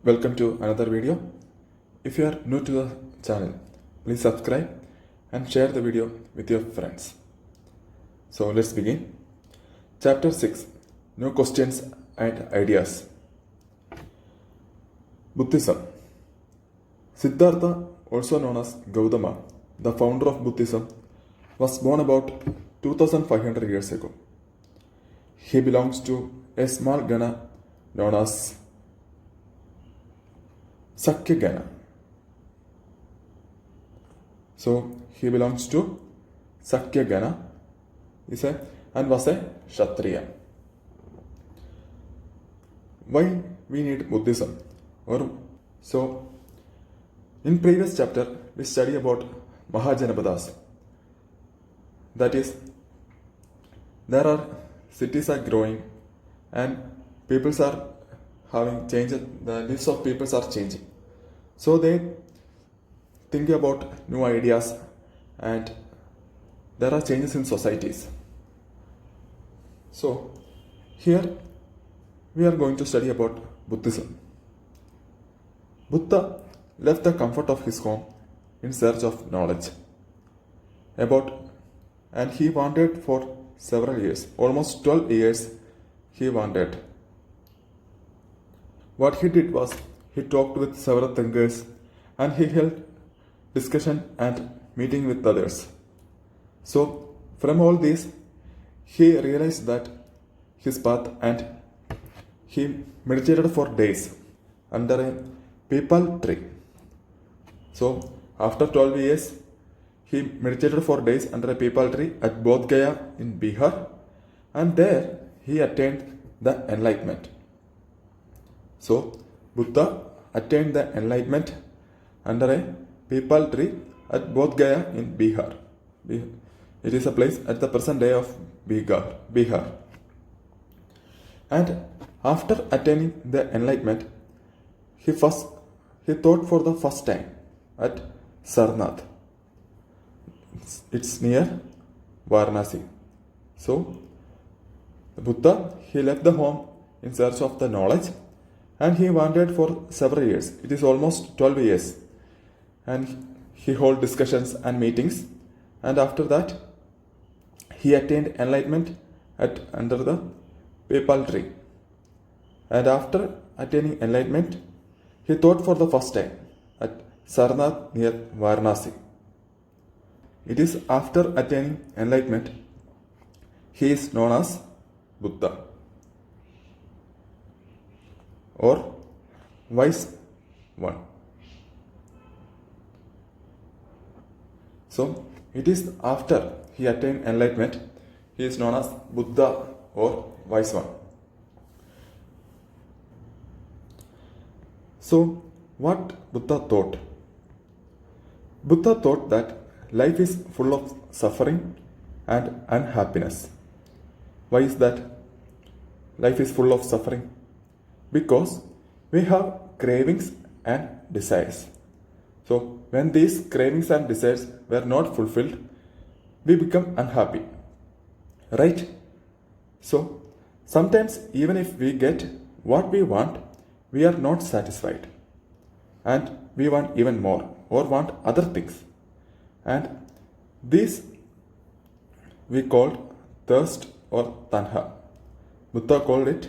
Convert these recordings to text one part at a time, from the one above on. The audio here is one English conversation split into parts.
Welcome to another video. If you are new to the channel, please subscribe and share the video with your friends. So let's begin. Chapter 6. New questions and ideas. Buddhism. Siddhartha, also known as Gautama, the founder of Buddhism, was born about 2500 years ago. He belongs to a small Gana known as Sakyagana. So he belongs to Sakyagana and was a Kshatriya. Why we need Buddhism? So in previous chapter we study about Mahayana Buddhism. That is, there are cities are growing and peoples are having changed, the lives of peoples are changing. So they think about new ideas and there are changes in societies. So here we are going to study about Buddhism. Buddha left the comfort of his home in search of knowledge and he wandered for several years, almost 12 years he wandered. What he did was, he talked with several thinkers and he held discussion and meeting with others. So from all this, he realized that his path and he meditated for days under a peepal tree. So after 12 years, he meditated for days under a peepal tree at Bodh Gaya in Bihar, and there he attained the enlightenment. So Buddha attained the enlightenment under a peepal tree at Bodh Gaya in Bihar. It is a place at the present day of Bihar. And after attaining the enlightenment, he thought for the first time at Sarnath. It's near Varanasi. So Buddha, he left the home in search of the knowledge and he wandered for several years. It is almost 12 years. And he held discussions and meetings. And after that, he attained enlightenment under the peepal tree. And after attaining enlightenment, he taught for the first time at Sarnath near Varanasi. It is after attaining enlightenment, he is known as Buddha or wise one. So it is after he attained enlightenment, he is known as Buddha or wise one. So what Buddha taught? Buddha taught that life is full of suffering and unhappiness. Why is that? Life is full of suffering because we have cravings and desires. So when these cravings and desires were not fulfilled, we become unhappy, right? So sometimes even if we get what we want, we are not satisfied and we want even more or want other things. And this we called thirst or tanha. Buddha called it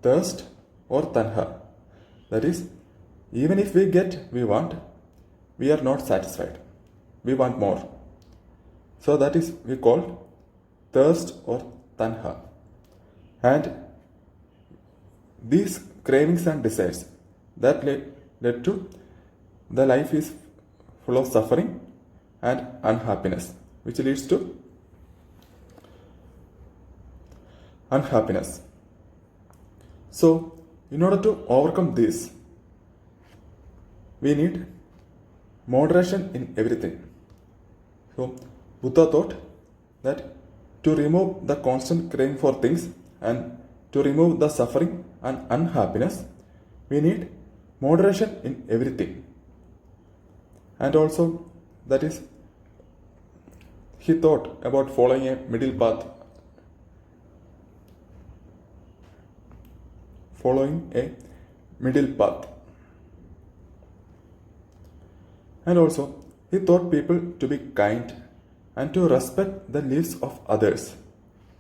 thirst or tanha. That is, even if we get we want, we are not satisfied. We want more. So that is we called thirst or tanha. And these cravings and desires that led to the life is full of suffering and unhappiness, which leads to unhappiness. So in order to overcome this, we need moderation in everything. So Buddha thought that to remove the constant craving for things and to remove the suffering and unhappiness, we need moderation in everything. And also, that is, he thought about following a middle path. Following a middle path. And also, he taught people to be kind and to respect the lives of others,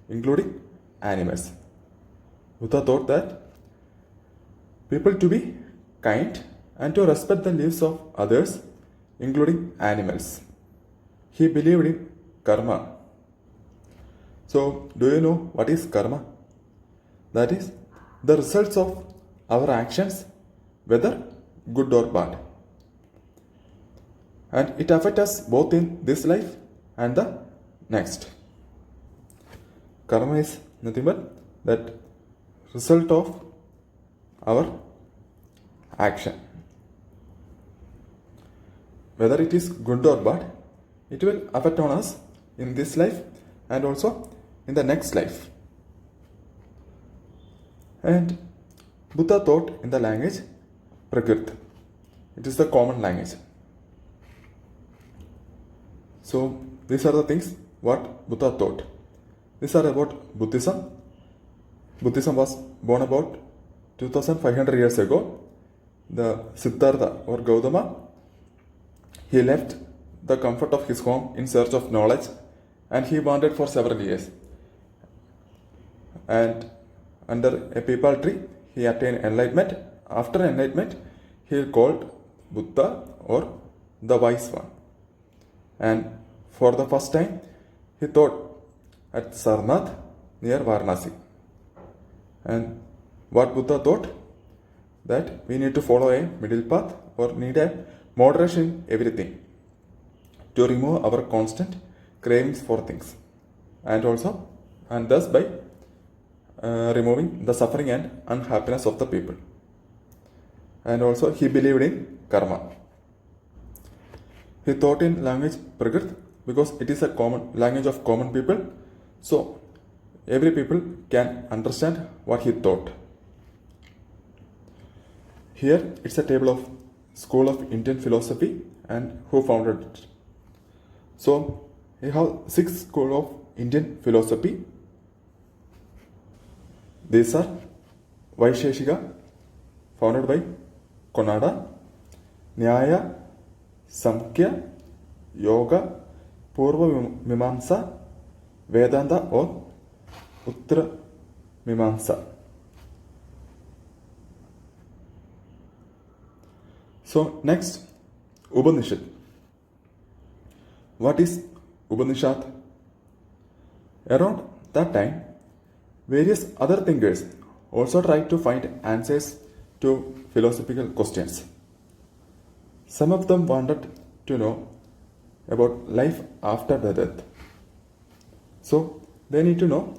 including animals. Buddha taught that people to be kind and to respect the lives of others, including animals. He believed in karma. So, do you know what is karma? That is the results of our actions, whether good or bad. And it affects us both in this life and the next. Karma is nothing but that result of our action. Whether it is good or bad, it will affect on us in this life and also in the next life. And Buddha taught in the language Prakrit. It is the common language. So these are the things what Buddha taught. These are about Buddhism. Buddhism was born about 2500 years ago. The Siddhartha or Gautama, he left the comfort of his home in search of knowledge, and he wandered for several years. And under a peepal tree, he attained enlightenment. After enlightenment, he is called Buddha or the Wise One. And for the first time, he taught at Sarnath near Varanasi. And what Buddha taught? That we need to follow a middle path or need a moderation in everything to remove our constant cravings for things. And thus by removing the suffering and unhappiness of the people. And also he believed in karma. He taught in language Prakrit because it is a common language of common people. So every people can understand what he taught. Here it's a table of School of Indian Philosophy and who founded it. So we have 6 schools of Indian philosophy. These are Vaisheshika, founded by Konada, Nyaya, Samkhya, Yoga, Purva Mimamsa, Vedanta or Uttara Mimamsa. So next, Upanishad. What is Upanishad? Around that time, various other thinkers also tried to find answers to philosophical questions. Some of them wanted to know about life after the death. So they need to know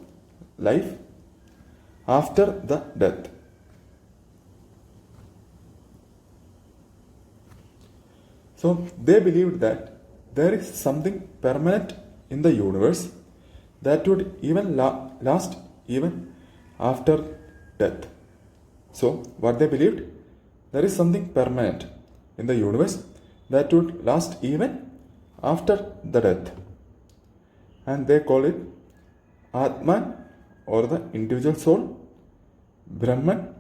life after the death. So they believed that there is something permanent in the universe that would even last even after death. So what they believed, there is something permanent in the universe that would last even after the death. And they call it Atman or the individual soul, Brahman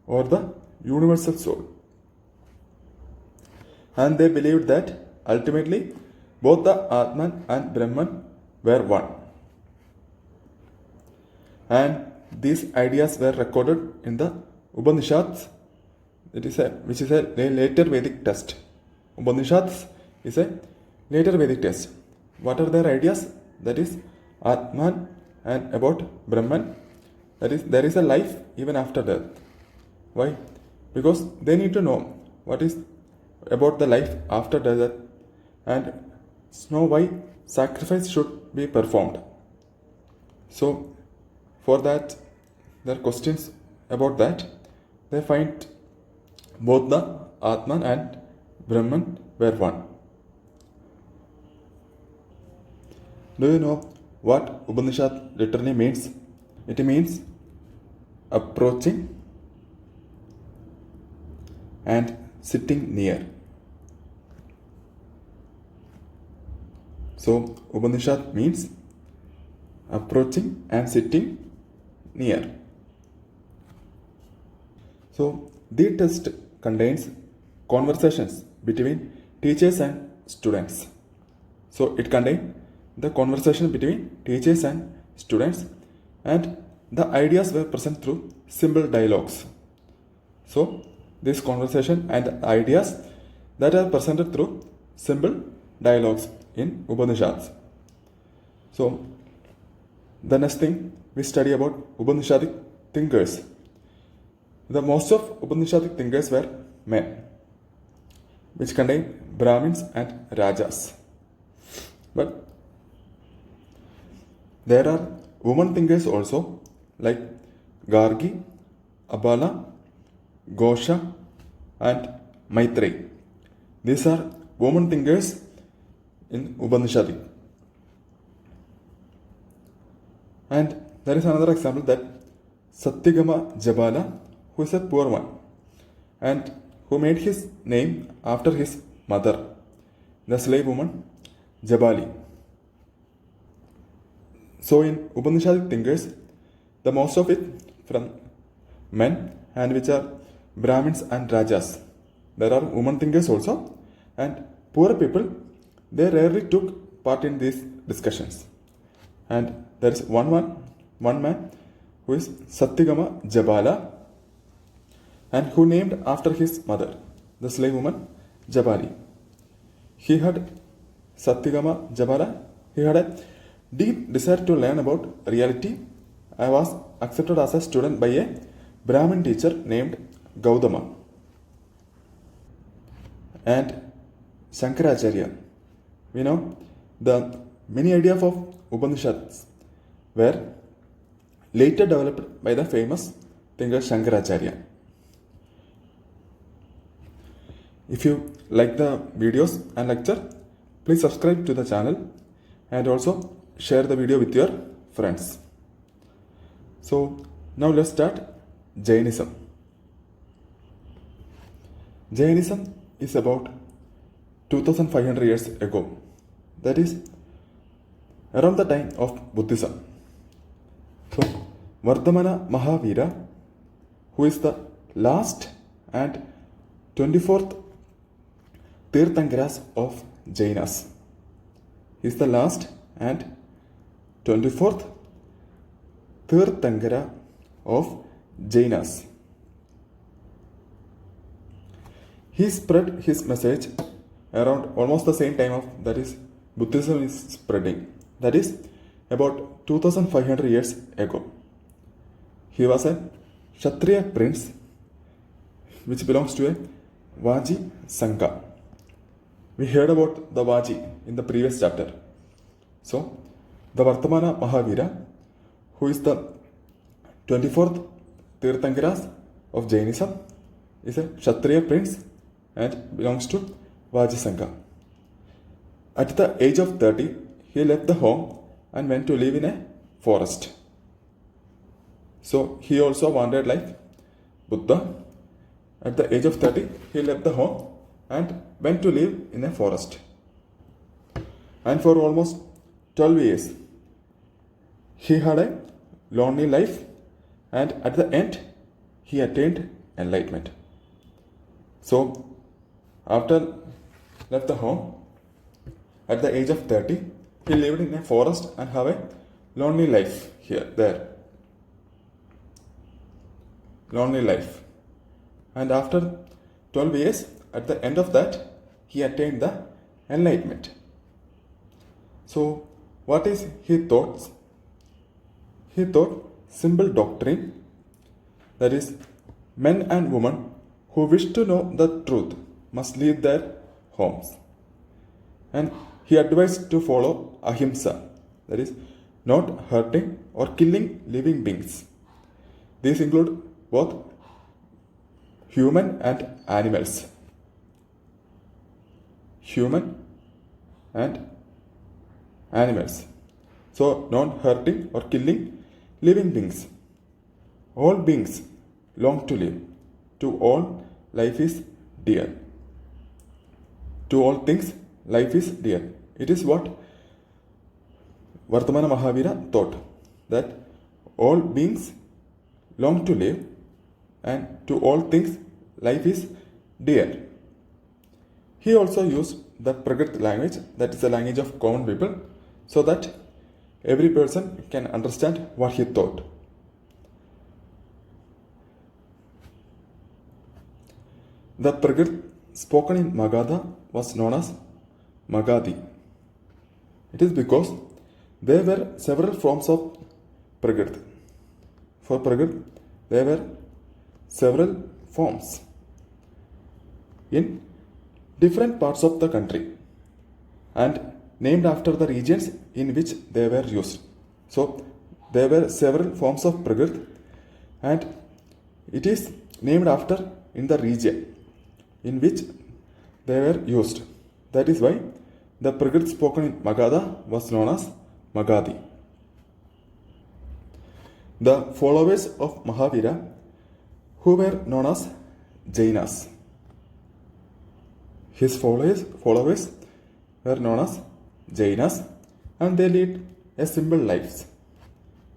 or the universal soul. And they believed that ultimately both the Atman and Brahman were one. And these ideas were recorded in the Upanishads, which is a later Vedic text. Upanishads is a later Vedic text. What are their ideas? That is Atman and about Brahman. That is, there is a life even after death. Why? Because they need to know what is about the life after death and know why sacrifice should be performed. So for that, their questions about that, they find both the Atman and Brahman were one. Do you know what Upanishad literally means? It means approaching and sitting near. So Upanishad means approaching and sitting near. So the text contains conversations between teachers and students. So it contained the conversation between teachers and students, and the ideas were present through simple dialogues. So this conversation and ideas that are presented through simple dialogues in Upanishads. So the next thing we study about Upanishadic thinkers. The most of Upanishadic thinkers were men, which contain Brahmins and Rajas. But there are women thinkers also, like Gargi, Abala, Gosha, and Maitreyi. These are women thinkers in Upanishadic. And there is another example, that Satyagama Jabala, who is a poor one and who made his name after his mother, the slave woman Jabali. So in Upanishadic thinkers, the most of it from men, and which are Brahmins and Rajas. There are women thinkers also, and poor people, they rarely took part in these discussions. And there is one man who is Satyagama Jabala, and who named after his mother, the slave woman Jabali. Satyagama Jabala, he had a deep desire to learn about reality. I was accepted as a student by a Brahmin teacher named Gautama. And Shankaracharya. We know the many ideas of Upanishads were later developed by the famous thinker Shankaracharya. If you like the videos and lecture, please subscribe to the channel and also share the video with your friends. So now let's start Jainism. Jainism is about 2500 years ago. That is around the time of Buddhism. So Vardhamana Mahavira, who is the last and 24th Tirthankaras of Jainas. He is the last and 24th Tirthankara of Jainas. He spread his message around almost the same time of, that is, Buddhism is spreading. That is about 2500 years ago. He was a Kshatriya prince which belongs to a Vaji Sangha. We heard about the Vaji in the previous chapter. So, the Vardhamana Mahavira, who is the 24th Tirthankaras of Jainism, is a Kshatriya prince and belongs to Vaji Sangha. At the age of 30, he left the home and went to live in a forest. So, he also wandered like Buddha. At the age of 30, he left the home and went to live in a forest. And for almost 12 years, he had a lonely life, and at the end, he attained enlightenment. So, after left the home, at the age of 30, he lived in a forest and have a lonely life there. Lonely life. And after 12 years, at the end of that, he attained the enlightenment. So, what is his thoughts? He thought simple doctrine, that is, men and women who wish to know the truth must leave their homes. And he advised to follow ahimsa, that is, not hurting or killing living beings. These include both human and animals. Human and animals. So, not hurting or killing living beings. All beings long to live. To all, life is dear. To all things, life is dear. It is what Vardhamana Mahavira thought, that all beings long to live, and to all things, life is dear. He also used the Prakrit language, that is the language of common people, so that every person can understand what he thought. The Prakrit spoken in Magadha was known as Magadhi. It is because there were several forms of Prakrit. For Prakrit, there were several forms in different parts of the country and named after the regions in which they were used. So there were several forms of Prakrit and it is named after in the region in which they were used. That is why the Prakrit spoken in Magadha was known as Magadhi. The followers of Mahavira, who were known as Jainas. His followers were known as Jainas and they lead a simple lives.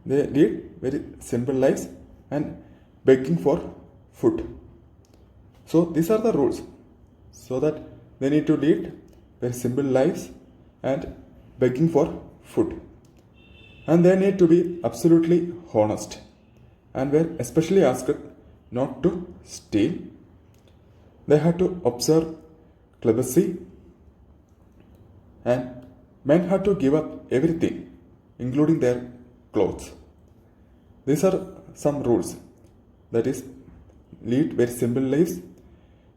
They lead very simple lives and begging for food. So these are the rules. So that they need to lead very simple lives and begging for food. And they need to be absolutely honest and were especially asked not to steal. They had to observe celibacy and men had to give up everything, including their clothes. These are some rules, that is, lead very simple lives,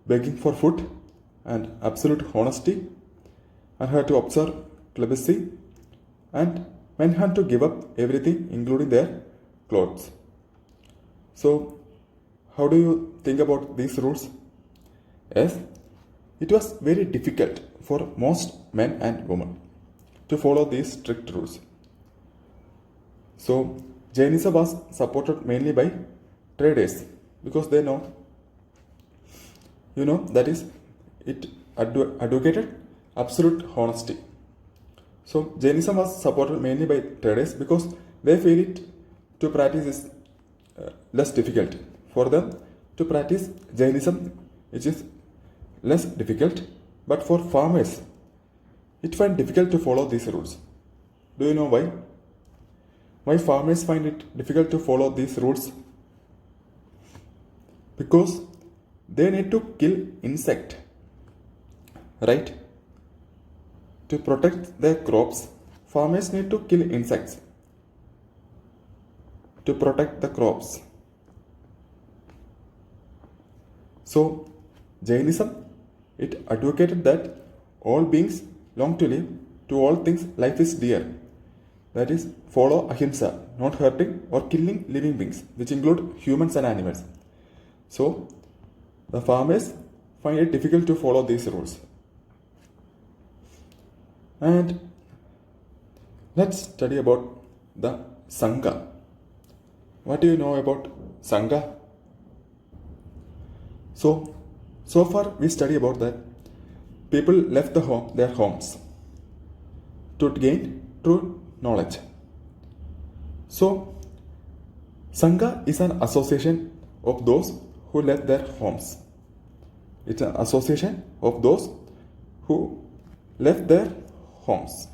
begging for food and absolute honesty, and had to observe celibacy, and men had to give up everything, including their clothes. So, how do you think about these rules? Yes, it was very difficult for most men and women to follow these strict rules. So, Jainism was supported mainly by traders because they know, that is, it advocated absolute honesty. So, Jainism was supported mainly by traders because they feel it to practice is less difficult. For them to practice Jainism, which is less difficult, but for farmers, it find difficult to follow these rules. Do you know why? Why farmers find it difficult to follow these rules? Because they need to kill insect, right? To protect their crops, farmers need to kill insects to protect the crops. So, Jainism, it advocated that all beings long to live, to all things life is dear. That is, follow ahimsa, not hurting or killing living beings, which include humans and animals. So, the farmers find it difficult to follow these rules. And let's study about the Sangha. What do you know about Sangha? So far we study about that people left their homes to gain true knowledge. So, Sangha is an association of those who left their homes. It's an association of those who left their homes.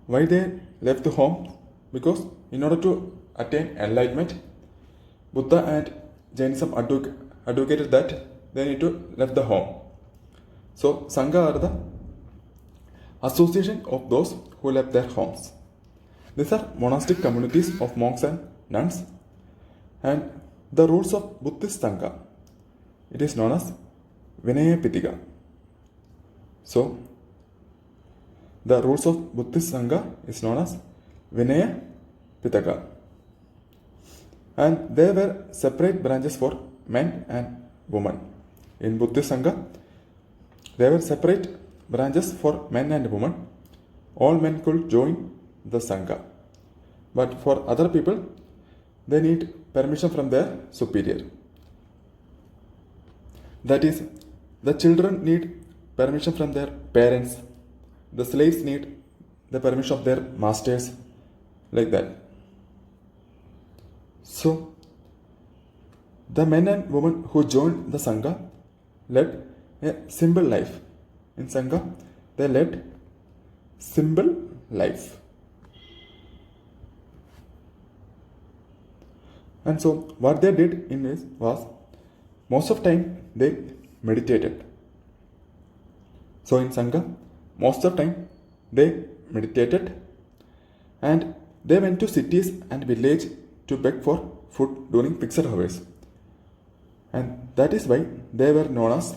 Why they left the home? Because in order to attain enlightenment, Buddha and Jainism advocated that they need to left the home. So, Sangha are the association of those who left their homes. These are monastic communities of monks and nuns, and the rules of Buddhist Sangha, it is known as Vinaya Pitaka. So, the rules of Buddhist Sangha is known as Vinaya Pitaka. And there were separate branches for men and women. In Buddhist Sangha, there were separate branches for men and women. All men could join the Sangha. But for other people, they need permission from their superior. That is, the children need permission from their parents. The slaves need the permission of their masters. Like that. So, the men and women who joined the Sangha led a simple life. In Sangha, they led simple life. And so what they did in this was, most of time they meditated. So in Sangha, most of time they meditated, and they went to cities and village to beg for food during fixed hours. And that is why they were known as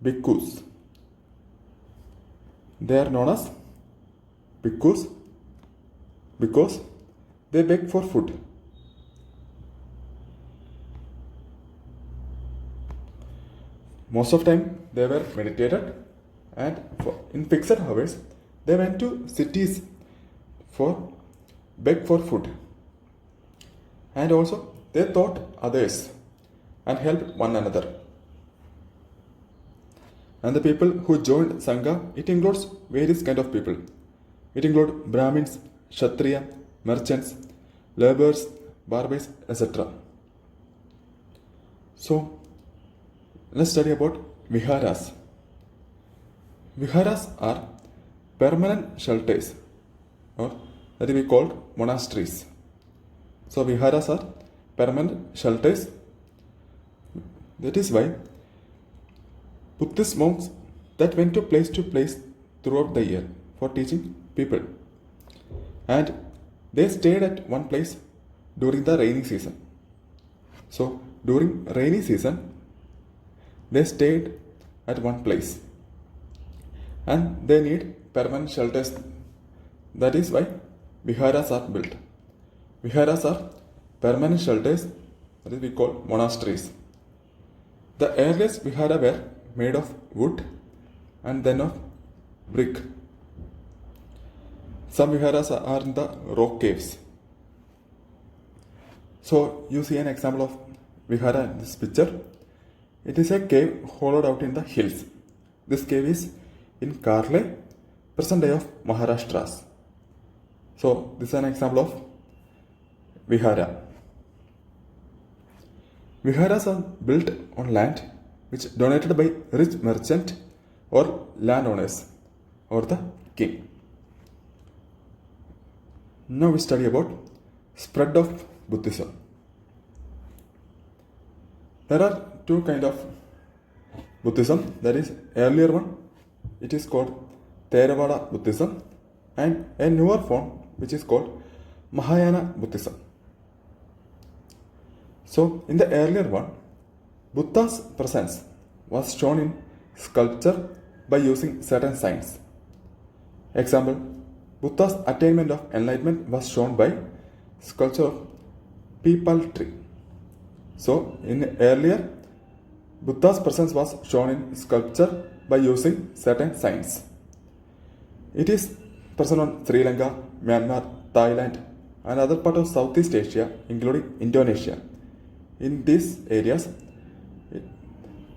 bhikkhus. They are known as bhikkhus because they beg for food. Most of time they were meditated, and in fixed hours they went to cities for beg for food. And also they taught others and helped one another. And the people who joined Sangha, it includes various kind of people. It includes Brahmins, Kshatriya, merchants, laborers, barbers, etc. So let's study about viharas. Viharas are permanent shelters, or that we called monasteries. So viharas are permanent shelters. That is why Buddhist monks that went to place throughout the year for teaching people. And they stayed at one place during the rainy season. So during rainy season, they stayed at one place. And they need permanent shelters. That is why viharas are built. Viharas are permanent shelters, that is we call monasteries. The earliest vihara were made of wood and then of brick. Some viharas are in the rock caves. So you see an example of vihara in this picture. It is a cave hollowed out in the hills. This cave is in Karle, present day of Maharashtra. So this is an example of vihara. Viharas are built on land which donated by rich merchant or landowners or the king. Now we study about spread of Buddhism. There are two kinds of Buddhism. There is earlier one, it is called Theravada Buddhism, and a newer form which is called Mahayana Buddhism. So in the earlier one, Buddha's presence was shown in sculpture by using certain signs. Example, Buddha's attainment of enlightenment was shown by sculpture of peepal tree. So in earlier, Buddha's presence was shown in sculpture by using certain signs. It is present on Sri Lanka, Myanmar, Thailand, and other parts of Southeast Asia, including Indonesia. In these areas,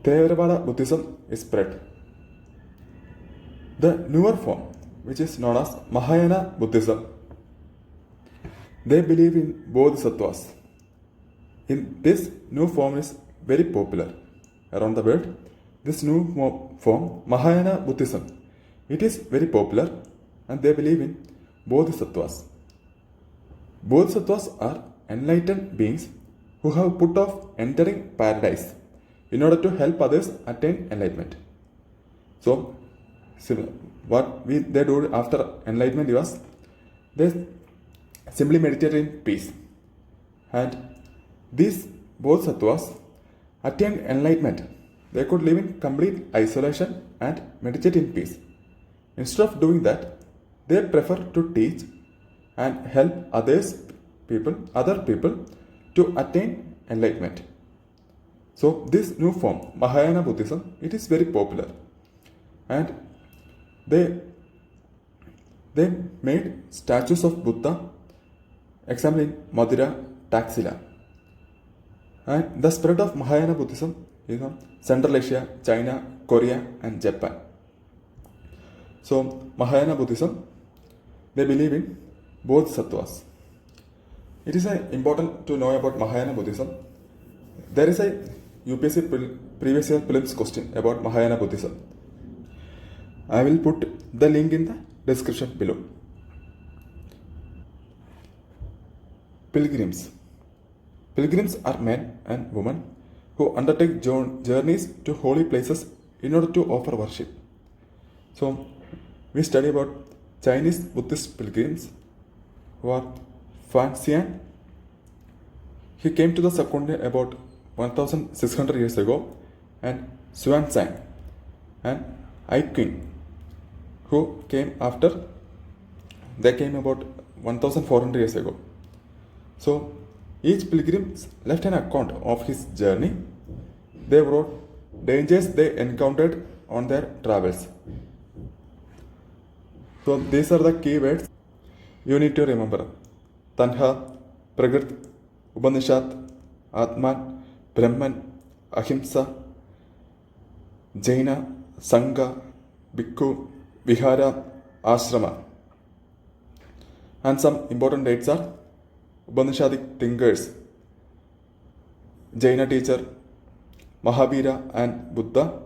Theravada Buddhism is spread. The newer form, which is known as Mahayana Buddhism, they believe in Bodhisattvas. In this new form is very popular around the world. This new form, Mahayana Buddhism, it is very popular, and they believe in Bodhisattvas. Bodhisattvas are enlightened beings who have put off entering paradise in order to help others attain enlightenment. So, what they do after enlightenment was they simply meditate in peace. And these Bodhisattvas attained enlightenment. They could live in complete isolation and meditate in peace. Instead of doing that, they prefer to teach and help other people to attain enlightenment. So this new form, Mahayana Buddhism, it is very popular, and they made statues of Buddha, example in Mathura, Taxila. And the spread of Mahayana Buddhism is on Central Asia, China, Korea, and Japan. So Mahayana Buddhism, they believe in Bodhisattvas. It is important to know about Mahayana Buddhism. There is a UPSC previous year prelims question about Mahayana Buddhism. I will put the link in the description below. Pilgrims. Pilgrims are men and women who undertake journeys to holy places in order to offer worship. So, we study about Chinese Buddhist pilgrims who are Fan Xian. He came to the subcontinent about 1600 years ago, and Xuan Zhang and I Qing, who came after. They came about 1400 years ago. So, each pilgrim left an account of his journey. They wrote dangers they encountered on their travels. So, these are the key words you need to remember: Tanha, Pragat, Upanishad, Atman, Brahman, Ahimsa, Jaina, Sangha, Bhikkhu, Vihara, Ashrama. And some important dates are Upanishadic thinkers, Jaina teacher Mahavira and Buddha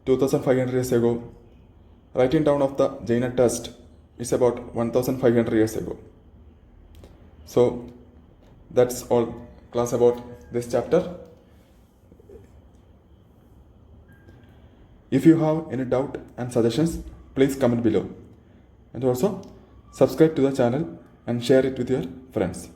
2500 years ago. Writing down of the Jaina text is about 1500 years ago. So that's all class about this chapter. If you have any doubt and suggestions, please comment below. And also subscribe to the channel and share it with your friends.